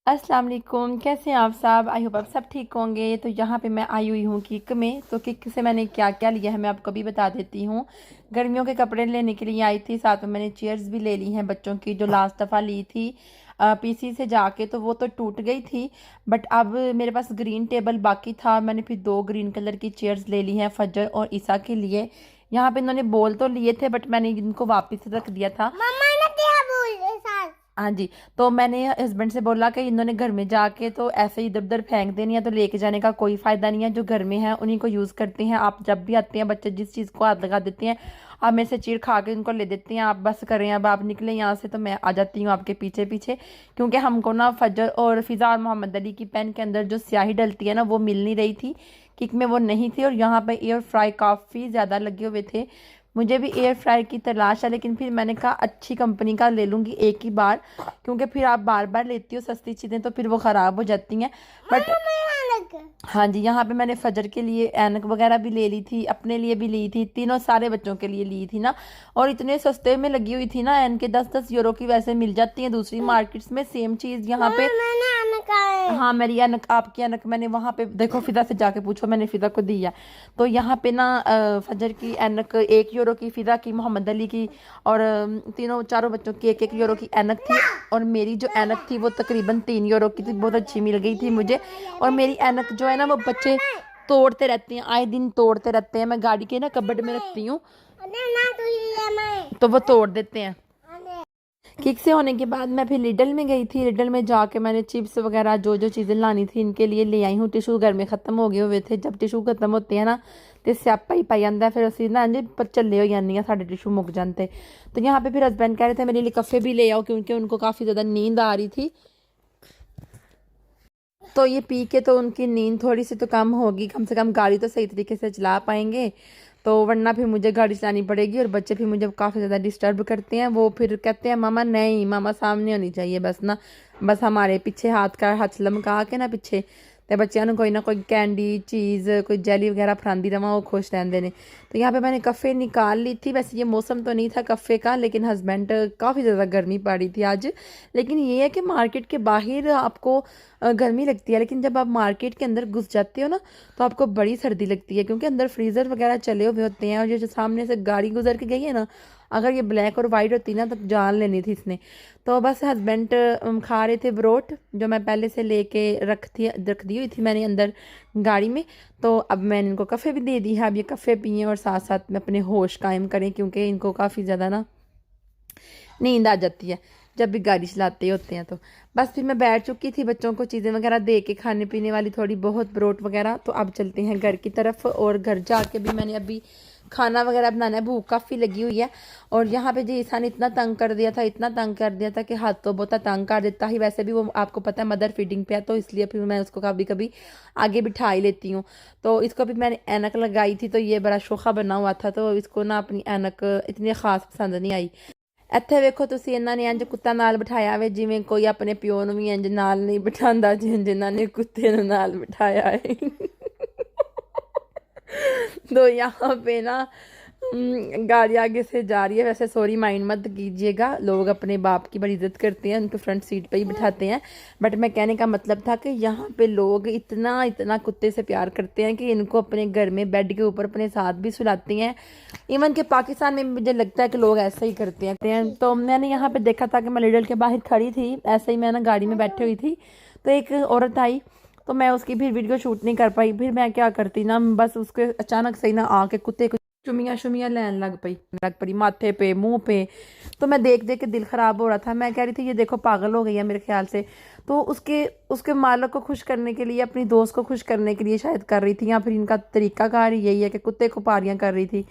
अस्सलाम वालेकुम, कैसे हैं आप सब। आई होप आप सब ठीक होंगे। तो यहाँ पे मैं आई हुई हूँ किक में। तो किक से मैंने क्या क्या लिया है मैं आपको भी बता देती हूँ। गर्मियों के कपड़े लेने के लिए आई थी, साथ में मैंने चेयर्स भी ले ली हैं बच्चों की, जो लास्ट दफ़ा ली थी पीसी से जाके, तो वो तो टूट गई थी। बट अब मेरे पास ग्रीन टेबल बाकी था, मैंने फिर 2 ग्रीन कलर की चेयर्स ले ली हैं फजर और ईसा के लिए। यहाँ पे इन्होंने बोल तो लिए थे बट मैंने इनको वापस रख दिया था। मम्मा ने क्या बोले सर? हाँ जी। तो मैंने हस्बैंड से बोला कि इन्होंने घर में जाके तो ऐसे ही इधर उधर फेंक देनी है, तो लेके जाने का कोई फ़ायदा नहीं है। जो घर में है उन्हीं को यूज़ करते हैं। आप जब भी आते हैं बच्चे जिस चीज़ को हाथ लगा देते हैं, आप मेरे से चीड़ खा के उनको ले देते हैं। आप बस करें, अब आप निकले यहाँ से तो मैं आ जाती हूँ आपके पीछे पीछे, क्योंकि हमको ना फजर और फ़िज़ा और मोहम्मद अली की पेन के अंदर जो स्याही डलती है ना, वो मिल नहीं रही थी। किक में वो नहीं थी। और यहाँ पर एयर फ्राई काफ़ी ज़्यादा लगे हुए थे। मुझे भी एयर फ्रायर की तलाश है, लेकिन फिर मैंने कहा अच्छी कंपनी का ले लूँगी एक ही बार, क्योंकि फिर आप बार बार लेती हो सस्ती चीज़ें तो फिर वो ख़राब हो जाती हैं। बट हाँ जी, यहाँ पे मैंने फजर के लिए ऐनक वगैरह भी ले ली थी, अपने लिए भी ली थी, तीनों सारे बच्चों के लिए ली थी ना। और इतने सस्ते में लगी हुई थी ना, ऐनक 10-10 यूरो की वैसे मिल जाती हैं दूसरी मार्केट्स में, सेम चीज़ यहाँ पे। हाँ, मेरी अनक आपकी अनक मैंने वहाँ पे देखो, फिदा से जाके पूछो, मैंने फिदा को दिया। तो यहाँ पे ना फजर की अनक 1 यूरो की, फिदा की, मोहम्मद अली की और तीनों चारों बच्चों की 1-1 यूरो की अनक थी। और मेरी जो अनक थी वो तकरीबन 3 यूरो की थी, बहुत अच्छी मिल गई थी मुझे। और मेरी अनक जो है ना, वो बच्चे तोड़ते रहते हैं, आए दिन तोड़ते रहते हैं। मैं गाड़ी के ना कबर्ड में रखती हूँ तो वो तोड़ देते हैं। किक से होने के बाद मैं फिर लिडल में गई थी। लिडल में जाके मैंने चिप्स वगैरह जो जो चीज़ें लानी थी इनके लिए ले आई हूँ। टिशू घर में ख़त्म हो गए हुए थे। जब टिशू खत्म होते हैं ना तो स्यापा ही पाई जाता है, फिर असी ना जी पर झल्ले हो जानी है, साढ़े टिशू मुक जाते। तो यहाँ पे फिर हस्बैंड कह रहे थे मेरे लिए कफ़े भी ले आओ, क्योंकि उनको काफ़ी ज़्यादा नींद आ रही थी। तो ये पी के तो उनकी नींद थोड़ी सी तो कम होगी, कम से कम गाड़ी तो सही तरीके से चला पाएंगे। तो वरना फिर मुझे गाड़ी चलानी पड़ेगी और बच्चे फिर मुझे काफ़ी ज़्यादा डिस्टर्ब करते हैं। वो फिर कहते हैं मामा नहीं, मामा सामने होनी चाहिए बस ना, बस हमारे पीछे हाथ लमका के ना पीछे, तो बच्चों को कोई ना कोई कैंडी चीज़ कोई जेली वगैरह फरांदी रवा, वो खुश रहते ने। तो यहाँ पे मैंने कफ़े निकाल ली थी। वैसे ये मौसम तो नहीं था कफ़े का, लेकिन हस्बैंड काफ़ी ज़्यादा गर्मी पड़ रही थी आज। लेकिन ये है कि मार्केट के बाहर आपको गर्मी लगती है, लेकिन जब आप मार्केट के अंदर घुस जाते हो ना तो आपको बड़ी सर्दी लगती है, क्योंकि अंदर फ्रीज़र वगैरह चले हुए होते हैं। और ये जो सामने से गाड़ी गुजर के गई है ना, अगर ये ब्लैक और वाइट होती ना तो जान लेनी थी इसने। तो बस हस्बैंड खा रहे थे ब्रोट, जो मैं पहले से लेके रख दी हुई थी मैंने अंदर गाड़ी में। तो अब मैंने इनको कफ़े भी दे दी है। अब ये कफ़े पिए और साथ साथ में अपने होश कायम करें, क्योंकि इनको काफ़ी ज़्यादा ना नींद आ जाती है जब भी गाड़ी चलाते होते हैं। तो बस फिर मैं बैठ चुकी थी, बच्चों को चीज़ें वगैरह दे के, खाने पीने वाली थोड़ी बहुत ब्रोट वगैरह। तो अब चलते हैं घर की तरफ। और घर जाके भी मैंने अभी खाना वगैरह बनाना है, भूख काफ़ी लगी हुई है। और यहाँ पे जी ईसा ने इतना तंग कर दिया था, इतना तंग कर दिया था कि हाथ तो बहुत तंग कर देता ही। वैसे भी वो आपको पता है मदर फीडिंग पे है, तो इसलिए फिर मैं उसको कभी कभी आगे बिठा ही लेती हूँ। तो इसको भी मैंने ऐनक लगाई थी, तो ये बड़ा शोखा बना हुआ था, तो इसको ना अपनी ऐनक इतनी ख़ास पसंद नहीं आई। ਇੱਥੇ ਵੇਖੋ ਤੁਸੀਂ, ਇਹਨਾਂ ਨੇ ਇੰਜ ਕੁੱਤਾ ਨਾਲ ਬਿਠਾਇਆ ਵੇ, ਜਿਵੇਂ ਕੋਈ ਆਪਣੇ ਪਿਓ ਨੂੰ ਵੀ ਇੰਜ ਨਾਲ ਨਹੀਂ ਬਿਠਾਉਂਦਾ, ਜਿਨ੍ਹਾਂ ਨੇ ਕੁੱਤੇ ਨੂੰ ਨਾਲ ਬਿਠਾਇਆ है। तो यहाँ पे ना गाड़ी आगे से जा रही है। वैसे सॉरी माइंड मत कीजिएगा, लोग अपने बाप की बड़ी इज्जत करते हैं, उनको फ्रंट सीट पे ही बिठाते हैं। बट मैं कहने का मतलब था कि यहाँ पे लोग इतना इतना कुत्ते से प्यार करते हैं कि इनको अपने घर में बेड के ऊपर अपने साथ भी सुलाते हैं। इवन के पाकिस्तान में मुझे लगता है कि लोग ऐसा ही करते हैं। तो मैंने यहाँ पे देखा था कि मैं लिडल के बाहर खड़ी थी, ऐसे ही मैं ना गाड़ी में बैठी हुई थी, तो एक औरत आई, तो मैं उसकी फिर वीडियो शूट नहीं कर पाई। फिर मैं क्या करती ना, बस उसके अचानक से ही ना आके कुत्ते को चुमियाँ लैन लग पड़ी माथे पे मुंह पे। तो मैं देख देख के दिल ख़राब हो रहा था। मैं कह रही थी ये देखो पागल हो गई है मेरे ख्याल से। तो उसके उसके मालिक को खुश करने के लिए, अपनी दोस्त को खुश करने के लिए शायद कर रही थी, या फिर इनका तरीकाकार यही है कि कुत्ते को पारियाँ कर रही थी।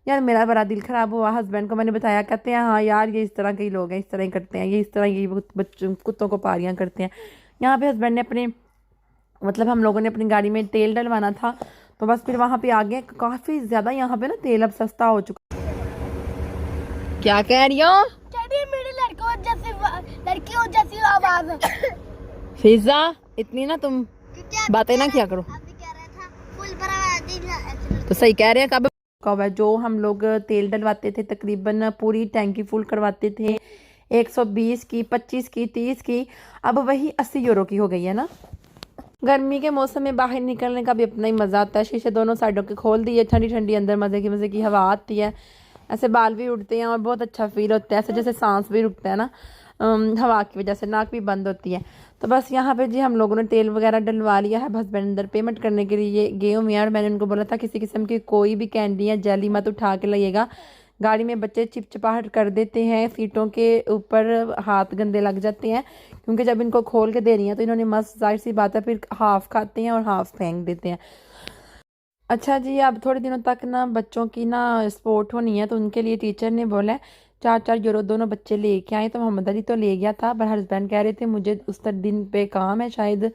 यार मेरा बड़ा दिल ख़राब हुआ। हस्बैंड को मैंने बताया, कहते हैं हाँ यार ये इस तरह के ही लोग हैं, इस तरह ही करते हैं, ये इस तरह ये बच्चों कुत्तों को पारियाँ करते हैं। यहाँ पे हस्बैंड ने अपने मतलब हम लोगों ने अपनी गाड़ी में तेल डलवाना था, तो बस फिर वहाँ पे आ गए। काफ़ी ज़्यादा यहाँ पे ना तेल अब सस्ता हो चुका। क्या कह रही हो? मेरी लड़की हो जैसी आवाज। फिजा इतनी ना तुम बातें ना किया करो। तो सही कह रहे हैं। कब है जो हम लोग तेल डलवाते थे, तकरीबन पूरी टैंकी फुल करवाते थे 120 की, 25 की, 30 की, अब वही 80 यूरो की हो गई है ना। गर्मी के मौसम में बाहर निकलने का भी अपना ही मज़ा आता है। शीशे दोनों साइडों के खोल दिए, ठंडी ठंडी अंदर मज़े की हवा आती है, ऐसे बाल भी उड़ते हैं और बहुत अच्छा फील होता है, ऐसे जैसे सांस भी रुकता है ना हवा की वजह से, नाक भी बंद होती है। तो बस यहाँ पे जी हम लोगों ने तेल वगैरह डलवा लिया है। हस्बैंड अंदर पेमेंट करने के लिए गए हुए हैं और मैंने उनको बोला था किसी किस्म की कोई भी कैंडी या जेली मत उठा के लाइएगा। गाड़ी में बच्चे चिपचिपाहट कर देते हैं, सीटों के ऊपर हाथ गंदे लग जाते हैं, क्योंकि जब इनको खोल के दे रही हैं तो इन्होंने मस्त, जाहिर सी बात है, फिर हाफ खाते हैं और हाफ फेंक देते हैं। अच्छा जी, अब थोड़े दिनों तक ना बच्चों की ना स्पोर्ट होनी है, तो उनके लिए टीचर ने बोला है 4-4 यूरो दोनों बच्चे लेके आए। तो मोहम्मद अली तो ले गया था, पर हस्बैंड कह रहे थे मुझे उस दिन पे काम है, शायद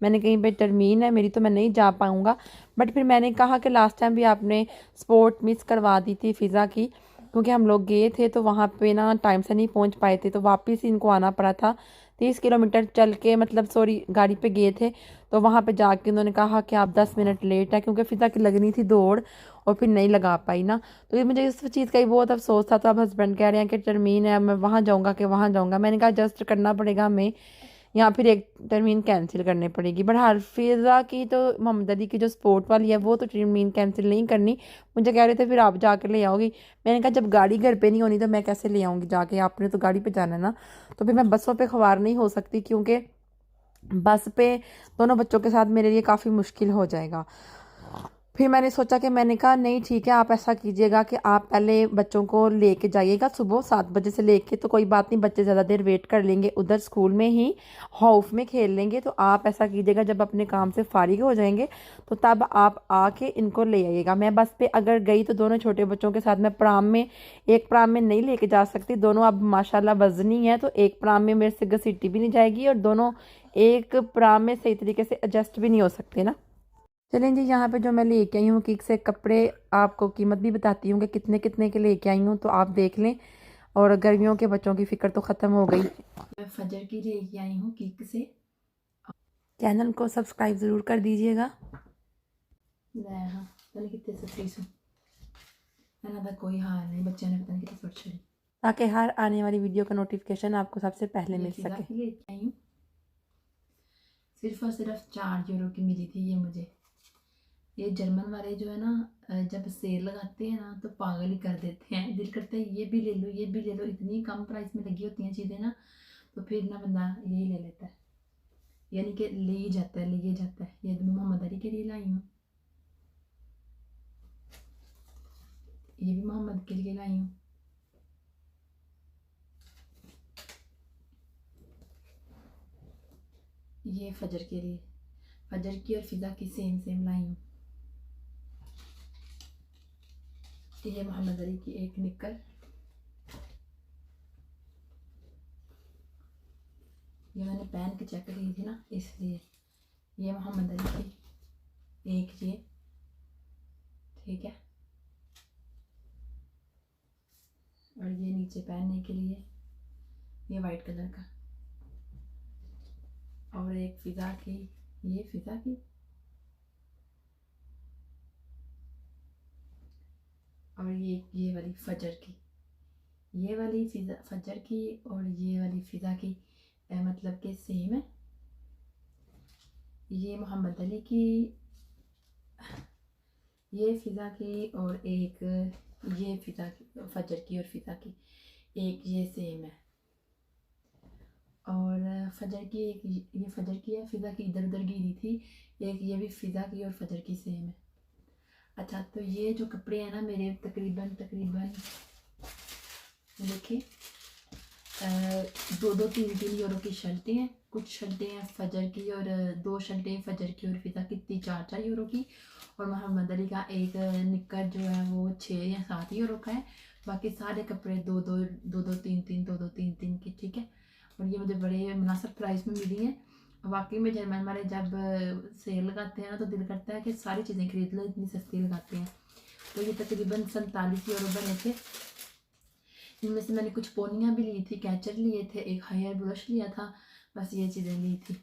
मैंने कहीं पे टर्मीन है मेरी, तो मैं नहीं जा पाऊँगा। बट फिर मैंने कहा कि लास्ट टाइम भी आपने स्पोर्ट मिस करवा दी थी फ़िज़ा की, क्योंकि हम लोग गए थे तो वहाँ पे ना टाइम से नहीं पहुँच पाए थे, तो वापस इनको आना पड़ा था। 30 किलोमीटर चल के, मतलब सॉरी गाड़ी पे गए थे, तो वहाँ पे जाके उन्होंने कहा कि आप 10 मिनट लेट है, क्योंकि फ़िज़ा की लगनी थी दौड़ और फिर नहीं लगा पाई ना। तो ये मुझे इस चीज़ का ही बहुत अफसोस था। तो अब हस्बैंड कह रहे हैं कि टर्मीन है, मैं वहाँ जाऊँगा कि वहाँ जाऊँगा। मैंने कहा एडजस्ट करना पड़ेगा हमें, या फिर एक टर्मीन कैंसिल करनी पड़ेगी। बट हाफिज़ा की तो, मोहम्मद अली की जो स्पोर्ट वाली है, वो तो टर्मीन कैंसिल नहीं करनी। मुझे कह रहे थे फिर आप जाके ले आओगी। मैंने कहा जब गाड़ी घर पे नहीं होनी तो मैं कैसे ले आऊँगी जाके, आपने तो गाड़ी पे जाना है ना। तो फिर मैं बसों पे ख्वार नहीं हो सकती, क्योंकि बस पे दोनों बच्चों के साथ मेरे लिए काफ़ी मुश्किल हो जाएगा। फिर मैंने सोचा कि, मैंने कहा नहीं ठीक है, आप ऐसा कीजिएगा कि आप पहले बच्चों को लेके जाइएगा सुबह 7 बजे से लेके, तो कोई बात नहीं, बच्चे ज़्यादा देर वेट कर लेंगे उधर स्कूल में ही, हाउस में खेल लेंगे। तो आप ऐसा कीजिएगा जब अपने काम से फारिग हो जाएंगे तो तब आप आके इनको ले आइएगा। मैं बस पे अगर गई तो दोनों छोटे बच्चों के साथ मैं प्राम में, एक प्राम में नहीं लेके जा सकती, दोनों अब माशाल्लाह वजनी है, तो एक प्राम में मेरे से घसीटी भी नहीं जाएगी और दोनों एक प्राम में सही तरीके से एडजस्ट भी नहीं हो सकते ना। चलें जी, यहाँ पे जो मैं लेके आई हूँ किक से कपड़े, आपको कीमत भी बताती हूँ कि कितने कितने के लेके आई हूँ, तो आप देख लें। और गर्मियों के बच्चों की फ़िक्र तो ख़त्म हो गई। मैं फजर की लेके आई हूँ किक से। चैनल को सब्सक्राइब ज़रूर कर दीजिएगा। हाँ, पता कितने सब्सक्राइब है, कोई हाल नहीं, बच्चे ने पता नहीं कितने छोटे, ताकि हर आने वाली वीडियो का नोटिफिकेशन आपको सबसे पहले मिल सके। लेके आई हूँ, सिर्फ और सिर्फ 4 यूरो की मिली थी ये मुझे। ये जर्मन वाले जो है ना, जब सेल लगाते हैं ना तो पागल ही कर देते हैं, दिल करता है ये भी ले लो, ये भी ले लो, इतनी कम प्राइस में लगी होती हैं चीज़ें ना, तो फिर ना बंदा यही ले लेता है, यानी कि ले ही जाता है, ले जाता है। ये मैं मोहम्मद अली के लिए लाई हूँ, ये भी मोहम्मद के लिए लाई हूँ। ये फजर के लिए, फजर की और फिज़ा की सेम सेम लाई हूँ। ये मोहम्मद अली की एक निक्कर, ये मैंने पहन के चेक की थी ना, इसलिए। ये मोहम्मद अली की एक, ये ठीक है, और ये नीचे पहनने के लिए ये वाइट कलर का, और एक फिज़ा की, ये फिज़ा की, और ये वाली फजर की, ये वाली फिज़ा फजर की और ये वाली फिज़ा की, मतलब के सेम है। ये मोहम्मद अली की, ये फिज़ा की, और एक ये फिज़ा की, फजर की और फिज़ा की एक ये सेम है। और फजर की एक, ये फजर की है, फिज़ा की इधर उधर गिरी थी एक, ये भी फिज़ा की और फजर की सेम है। अच्छा, तो ये जो कपड़े हैं ना मेरे, तकरीबन देखिए 2-3 यूरो की शर्टें हैं, कुछ शर्टें हैं फजर की, और 2 शर्टें फजर की और फिज़ा की 4-4 यूरो की, और मोहम्मद अली का एक निक्कर जो है वो 6 या 7 यूरो का है। बाकी सारे कपड़े 2-2 की, ठीक है। और ये मुझे बड़े मुनासिब प्राइस में मिली हैं। वाकई में जर्मन वाले जब सेल लगाते हैं ना तो दिल करता है कि सारी चीज़ें खरीद लो, इतनी सस्ती लगाते हैं। तो ये तकरीबन 47 यूरो बने थे। इनमें से मैंने कुछ पोनियाँ भी ली थी, कैचर लिए थे, एक हेयर ब्रश लिया था, बस ये चीज़ें ली थी।